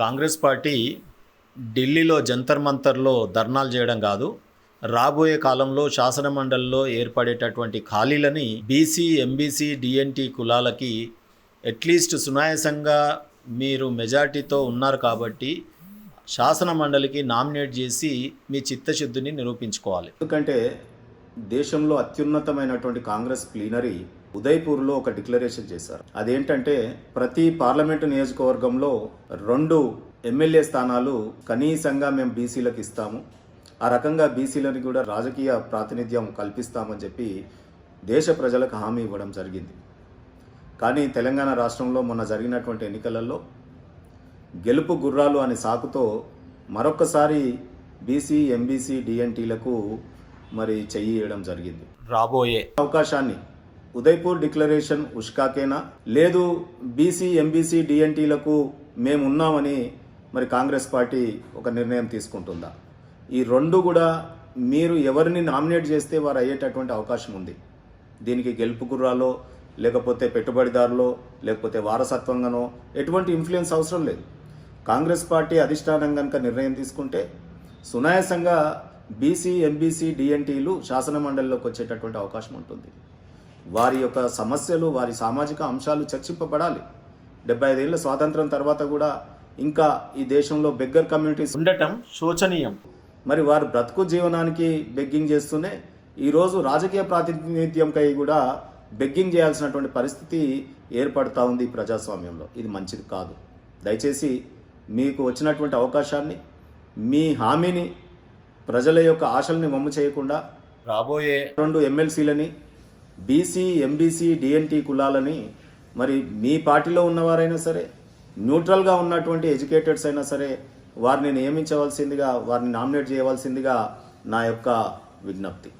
Congress party ఢిల్లీలో జంతర్ మంతర్లో ధర్నాలు చేయడం కాదు, రాబోయే కాలంలో శాసనమండలిలో ఏర్పడేటటువంటి ఖాళీలని బీసీ, ఎంబీసీ, డిఎన్టీ కులాలకి అట్లీస్ట్ సునాయాసంగా మీరు మెజార్టీతో ఉన్నారు కాబట్టి శాసన మండలికి నామినేట్ చేసి మీ చిత్తశుద్ధిని నిరూపించుకోవాలి. ఎందుకంటే దేశంలో అత్యున్నతమైనటువంటి కాంగ్రెస్ ప్లీనరీ ఉదయ్పూర్లో ఒక డిక్లరేషన్ చేశారు. అదేంటంటే ప్రతి పార్లమెంటు నియోజకవర్గంలో 2 ఎమ్మెల్యే స్థానాలు కనీసంగా మేము బీసీలకు ఇస్తాము, ఆ రకంగా బీసీలను కూడా రాజకీయ ప్రాతినిధ్యం కల్పిస్తామని చెప్పి దేశ ప్రజలకు హామీ ఇవ్వడం జరిగింది. కానీ తెలంగాణ రాష్ట్రంలో మొన్న జరిగినటువంటి ఎన్నికలలో గెలుపు గుర్రాలు అనే సాకుతో మరొక్కసారి బీసీ, ఎంబీసీ, డిఎన్టీలకు మరి చెయ్యి ఇవ్వడం జరిగింది. రాబోయే అవకాశాన్ని ఉదయ్పూర్ డిక్లరేషన్ ఉష్కాకేనా, లేదు బీసీ, ఎంబీసీ, డిఎన్టీలకు మేమున్నామని మరి కాంగ్రెస్ పార్టీ ఒక నిర్ణయం తీసుకుంటుందా? ఈ 2 కూడా మీరు ఎవరిని నామినేట్ చేస్తే వారు అయ్యేటటువంటి అవకాశం ఉంది. దీనికి గెలుపు గుర్రాలో, లేకపోతే పెట్టుబడిదారులో, లేకపోతే వారసత్వంగానో ఎటువంటి ఇన్ఫ్లుయెన్స్ అవసరం లేదు. కాంగ్రెస్ పార్టీ అధిష్టానం కనుక నిర్ణయం తీసుకుంటే సునాయాసంగా బీసీ, ఎంబీసీ, డిఎన్టీలు శాసన మండలిలోకి వచ్చేటటువంటి అవకాశం ఉంటుంది. వారి యొక్క సమస్యలు, వారి సామాజిక అంశాలు చర్చింపబడాలి. 75 ఏళ్ల స్వాతంత్రం తర్వాత కూడా ఇంకా ఈ దేశంలో బెగ్గర్ కమ్యూనిటీస్ ఉండటం శోచనీయం. మరి వారు బ్రతుకు జీవనానికి బెగ్గింగ్ చేస్తూనే ఈరోజు రాజకీయ ప్రాతినిధ్యంకై కూడా బెగ్గింగ్ చేయాల్సినటువంటి పరిస్థితి ఏర్పడుతూ ఉంది ఈ ప్రజాస్వామ్యంలో. ఇది మంచిది కాదు. దయచేసి మీకు వచ్చినటువంటి అవకాశాన్ని, మీ హామీని, ప్రజల యొక్క ఆశల్ని వమ్ము చేయకుండా రాబోయే 2 ఎమ్మెల్సీలని బీసీ, ఎంబీసీ, డిఎన్టీ కులాలని మరి మీ పార్టీలో ఉన్నవారైనా సరే, న్యూట్రల్గా ఉన్నటువంటి ఎడ్యుకేటెడ్స్ అయినా సరే వారిని నియమించవలసిందిగా, వారిని నామినేట్ చేయవలసిందిగా నా యొక్క విజ్ఞప్తి.